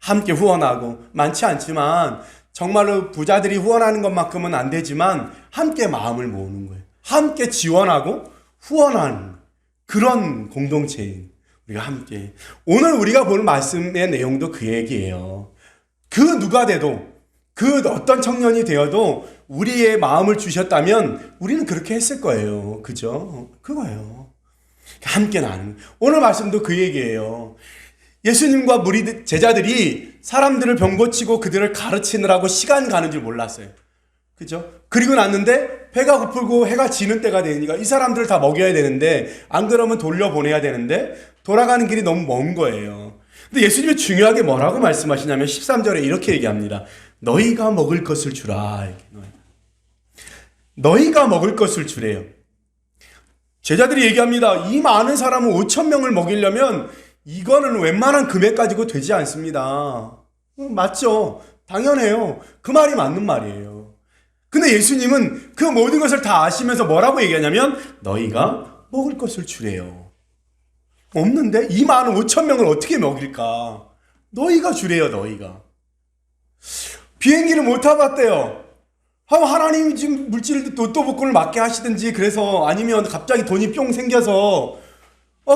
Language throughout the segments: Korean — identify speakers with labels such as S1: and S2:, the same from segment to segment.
S1: 함께 후원하고, 많지 않지만 정말로 부자들이 후원하는 것만큼은 안 되지만 함께 마음을 모으는 거예요. 함께 지원하고 후원하는 그런 공동체인 우리가 함께. 오늘 우리가 볼 말씀의 내용도 그 얘기예요. 그 누가 돼도, 그 어떤 청년이 되어도 우리의 마음을 주셨다면 우리는 그렇게 했을 거예요. 그죠? 그거예요. 함께 나누는. 오늘 말씀도 그 얘기예요. 예수님과 제자들이 사람들을 병 고치고 그들을 가르치느라고 시간 가는 줄 몰랐어요. 그죠? 그리고 났는데 배가 고프고 해가 지는 때가 되니까 이 사람들을 다 먹여야 되는데, 안 그러면 돌려보내야 되는데 돌아가는 길이 너무 먼 거예요. 근데 예수님이 중요하게 뭐라고 말씀하시냐면 13절에 이렇게 얘기합니다. 너희가 먹을 것을 주라. 이렇게 너희가 먹을 것을 주래요. 제자들이 얘기합니다. 이 많은 사람은 5,000명을 먹이려면 이거는 웬만한 금액 가지고 되지 않습니다. 맞죠? 당연해요. 그 말이 맞는 말이에요. 근데 예수님은 그 모든 것을 다 아시면서 뭐라고 얘기하냐면 너희가 먹을 것을 주래요. 없는데 이 많은 5,000명을 어떻게 먹일까? 너희가 주래요. 너희가. 비행기를 못 타봤대요. 하나님이 지금 물질 로또 복권을 맞게 하시든지, 그래서 아니면 갑자기 돈이 뿅 생겨서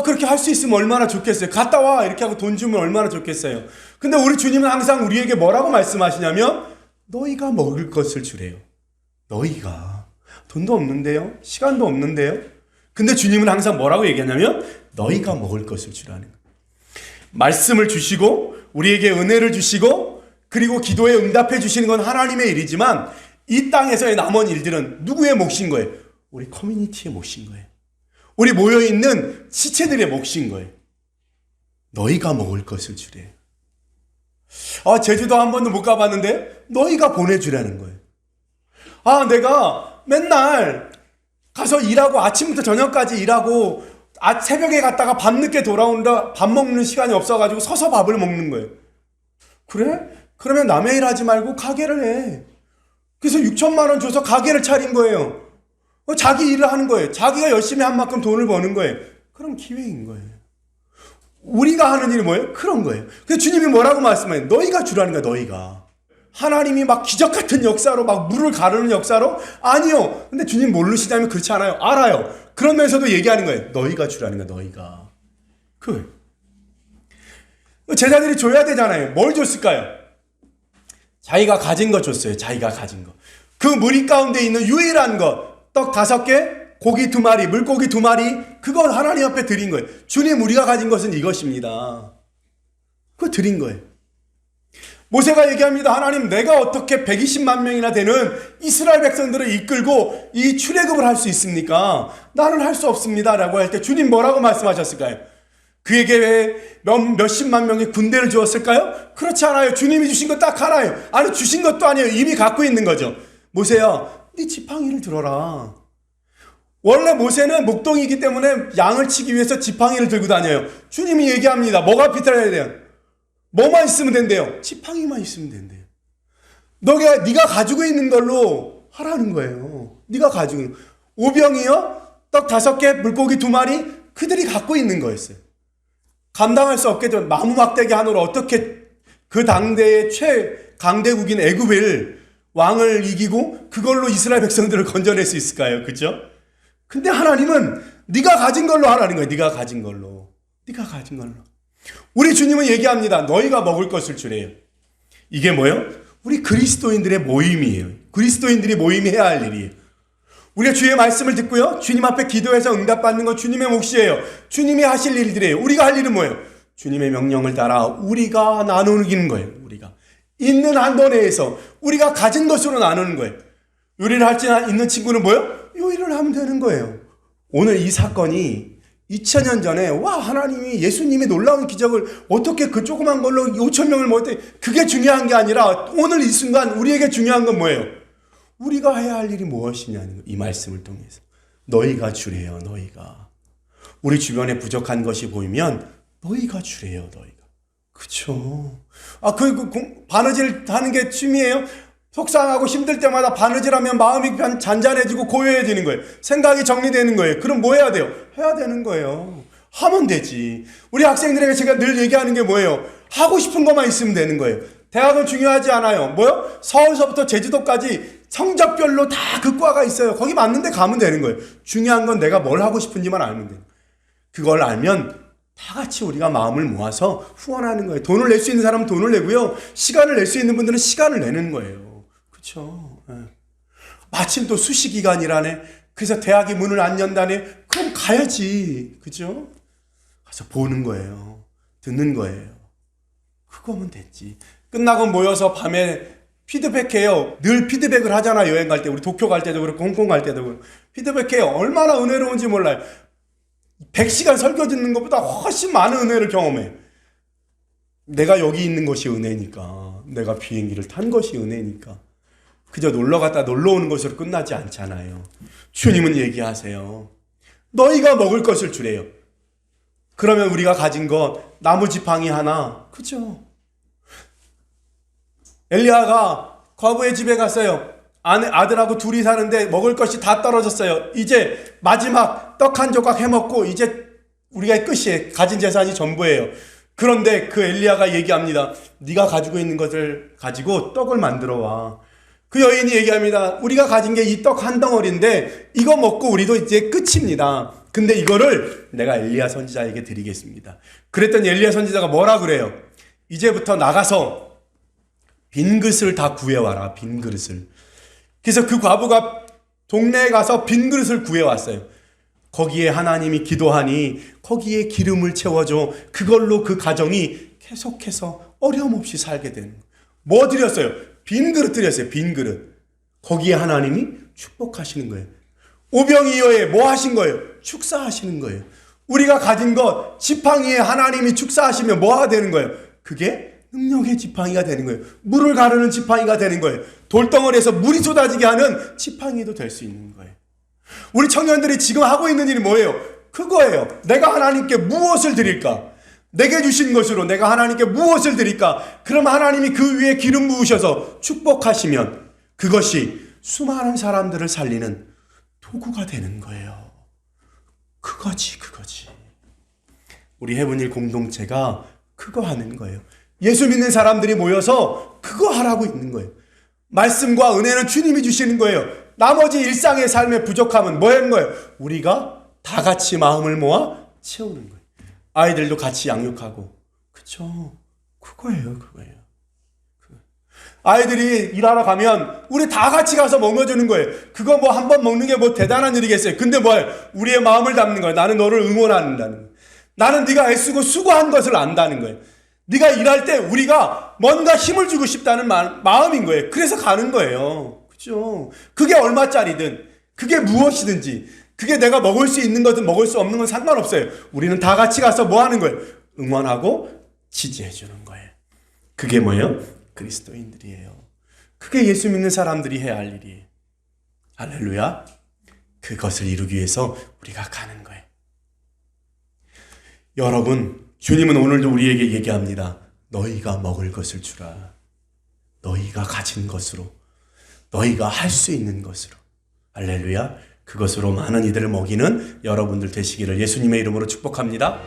S1: 그렇게 할 수 있으면 얼마나 좋겠어요. 갔다 와 이렇게 하고 돈 주면 얼마나 좋겠어요. 근데 우리 주님은 항상 우리에게 뭐라고 말씀하시냐면 너희가 먹을 것을 주래요. 너희가. 돈도 없는데요, 시간도 없는데요. 근데 주님은 항상 뭐라고 얘기하냐면 너희가 먹을 것을 주라는 거예요. 말씀을 주시고 우리에게 은혜를 주시고 그리고 기도에 응답해 주시는 건 하나님의 일이지만, 이 땅에서의 남은 일들은 누구의 몫인 거예요? 우리 커뮤니티의 몫인 거예요. 우리 모여있는 지체들의 몫인 거예요. 너희가 먹을 것을 주래. 제주도 한 번도 못 가봤는데 너희가 보내주라는 거예요. 내가 맨날 가서 일하고 아침부터 저녁까지 일하고 새벽에 갔다가 밤늦게 돌아온다, 밥 먹는 시간이 없어가지고 서서 밥을 먹는 거예요. 그래? 그러면 남의 일 하지 말고 가게를 해. 그래서 6천만 원 줘서 가게를 차린 거예요. 자기 일을 하는 거예요. 자기가 열심히 한 만큼 돈을 버는 거예요. 그럼 기회인 거예요. 우리가 하는 일이 뭐예요? 그런 거예요. 그래서 주님이 뭐라고 말씀해요? 너희가 주라는 거야. 너희가. 하나님이 막 기적 같은 역사로 막 물을 가르는 역사로? 아니요. 근데 주님 모르시냐면 그렇지 않아요. 알아요. 그러면서도 얘기하는 거예요. 너희가 주라는 거야. 너희가. 제자들이 줘야 되잖아요. 뭘 줬을까요? 자기가 가진 거 줬어요. 자기가 가진 거. 그 무리 가운데 있는 유일한 거, 떡 5개, 고기 2마리, 물고기 2마리, 그걸 하나님 앞에 드린 거예요. 주님, 우리가 가진 것은 이것입니다. 그거 드린 거예요. 모세가 얘기합니다. 하나님, 내가 어떻게 120만 명이나 되는 이스라엘 백성들을 이끌고 이 출애굽을 할 수 있습니까? 나는 할 수 없습니다. 라고 할 때 주님 뭐라고 말씀하셨을까요? 그에게 몇십만 명의 군대를 주었을까요? 그렇지 않아요. 주님이 주신 거 딱 하나예요. 아니, 주신 것도 아니에요. 이미 갖고 있는 거죠. 모세야, 네 지팡이를 들어라. 원래 모세는 목동이기 때문에 양을 치기 위해서 지팡이를 들고 다녀요. 주님이 얘기합니다. 뭐가 필요해야 돼요? 뭐만 있으면 된대요? 지팡이만 있으면 된대요. 네가 가지고 있는 걸로 하라는 거예요. 네가 가지고 있는 오병이요? 떡 5개, 물고기 2마리, 그들이 갖고 있는 거였어요. 감당할 수 없겠죠. 나무막대기 하나로 어떻게 그 당대의 최강대국인 애굽을 왕을 이기고 그걸로 이스라엘 백성들을 건져낼 수 있을까요? 그죠? 근데 하나님은 네가 가진 걸로 하라는 거예요. 네가 가진 걸로. 네가 가진 걸로. 우리 주님은 얘기합니다. 너희가 먹을 것을 주래요. 이게 뭐예요? 우리 그리스도인들의 모임이에요. 그리스도인들이 모임해야 할 일이에요. 우리가 주의 말씀을 듣고요, 주님 앞에 기도해서 응답받는 건 주님의 몫이에요. 주님이 하실 일들이에요. 우리가 할 일은 뭐예요? 주님의 명령을 따라 우리가 나누는 거예요. 우리가 있는 한도 내에서 우리가 가진 것으로 나누는 거예요. 요리를 할 수 있는 친구는 뭐예요? 요리를 하면 되는 거예요. 오늘 이 사건이 2000년 전에 하나님이 예수님이 놀라운 기적을 어떻게 그 조그만 걸로 5,000명을 먹었대. 그게 중요한 게 아니라 오늘 이 순간 우리에게 중요한 건 뭐예요? 우리가 해야 할 일이 무엇이냐는 거예요. 이 말씀을 통해서. 너희가 주래요. 너희가. 우리 주변에 부족한 것이 보이면 너희가 주래요. 너희가. 그쵸. 바느질 하는 게 취미예요? 속상하고 힘들 때마다 바느질하면 마음이 잔잔해지고 고요해지는 거예요. 생각이 정리되는 거예요. 그럼 뭐 해야 돼요? 해야 되는 거예요. 하면 되지. 우리 학생들에게 제가 늘 얘기하는 게 뭐예요? 하고 싶은 것만 있으면 되는 거예요. 대학은 중요하지 않아요. 뭐요? 서울서부터 제주도까지 성적별로 다 그 과가 있어요. 거기 맞는데 가면 되는 거예요. 중요한 건 내가 뭘 하고 싶은지만 알면 돼요. 그걸 알면 다 같이 우리가 마음을 모아서 후원하는 거예요. 돈을 낼 수 있는 사람은 돈을 내고요. 시간을 낼 수 있는 분들은 시간을 내는 거예요. 그렇죠? 마침 또 수시 기간이라네. 그래서 대학이 문을 안 연다네. 그럼 가야지. 그죠? 가서 보는 거예요. 듣는 거예요. 그거면 됐지. 끝나고 모여서 밤에 피드백해요. 늘 피드백을 하잖아. 여행 갈 때. 우리 도쿄 갈 때도 그렇고 홍콩 갈 때도 그렇고. 피드백해요. 얼마나 은혜로운지 몰라요. 100시간 설교 듣는 것보다 훨씬 많은 은혜를 경험해. 내가 여기 있는 것이 은혜니까. 내가 비행기를 탄 것이 은혜니까. 그저 놀러 갔다 놀러 오는 것으로 끝나지 않잖아요. 주님은 얘기하세요. 너희가 먹을 것을 주래요. 그러면 우리가 가진 것 나무 지팡이 하나. 그죠? 엘리야가 과부의 집에 갔어요. 아들하고 둘이 사는데 먹을 것이 다 떨어졌어요. 이제 마지막 떡 한 조각 해먹고 이제 우리가 끝이에요. 가진 재산이 전부예요. 그런데 그 엘리야가 얘기합니다. 네가 가지고 있는 것을 가지고 떡을 만들어 와. 그 여인이 얘기합니다. 우리가 가진 게 이 떡 한 덩어리인데 이거 먹고 우리도 이제 끝입니다. 근데 이거를 내가 엘리야 선지자에게 드리겠습니다. 그랬더니 엘리야 선지자가 뭐라 그래요? 이제부터 나가서 빈 그릇을 다 구해와라. 빈 그릇을. 그래서 그 과부가 동네에 가서 빈 그릇을 구해왔어요. 거기에 하나님이 기도하니 거기에 기름을 채워줘. 그걸로 그 가정이 계속해서 어려움 없이 살게 되는 거예요. 뭐 드렸어요? 빈 그릇 드렸어요. 빈 그릇. 거기에 하나님이 축복하시는 거예요. 오병이어에 뭐 하신 거예요? 축사하시는 거예요. 우리가 가진 것 지팡이에 하나님이 축사하시면 뭐가 되는 거예요? 그게 능력의 지팡이가 되는 거예요. 물을 가르는 지팡이가 되는 거예요. 돌덩어리에서 물이 쏟아지게 하는 지팡이도 될 수 있는 거예요. 우리 청년들이 지금 하고 있는 일이 뭐예요? 그거예요. 내가 하나님께 무엇을 드릴까? 내게 주신 것으로 내가 하나님께 무엇을 드릴까? 그럼 하나님이 그 위에 기름 부으셔서 축복하시면 그것이 수많은 사람들을 살리는 도구가 되는 거예요. 그거지. 우리 해븐일 공동체가 그거 하는 거예요. 예수 믿는 사람들이 모여서 그거 하라고 있는 거예요. 말씀과 은혜는 주님이 주시는 거예요. 나머지 일상의 삶의 부족함은 뭐 하는 거예요? 우리가 다 같이 마음을 모아 채우는 거예요. 아이들도 같이 양육하고. 그쵸? 그거예요. 아이들이 일하러 가면 우리 다 같이 가서 먹어주는 거예요. 그거 뭐 한 번 먹는 게 뭐 대단한 일이겠어요. 근데 뭐예요? 우리의 마음을 담는 거예요. 나는 너를 응원한다는 거예요. 나는 네가 애쓰고 수고한 것을 안다는 거예요. 네가 일할 때 우리가 뭔가 힘을 주고 싶다는 마음인 거예요. 그래서 가는 거예요. 그죠? 그게 얼마짜리든, 그게 무엇이든지, 그게 내가 먹을 수 있는 거든 먹을 수 없는 건 상관없어요. 우리는 다 같이 가서 뭐 하는 거예요? 응원하고 지지해 주는 거예요. 그게 뭐예요? 그리스도인들이에요. 그게 예수 믿는 사람들이 해야 할 일이에요. 할렐루야. 그것을 이루기 위해서 우리가 가는 거예요. 여러분, 주님은 오늘도 우리에게 얘기합니다. 너희가 먹을 것을 주라. 너희가 가진 것으로, 너희가 할 수 있는 것으로. 할렐루야. 그것으로 많은 이들을 먹이는 여러분들 되시기를 예수님의 이름으로 축복합니다.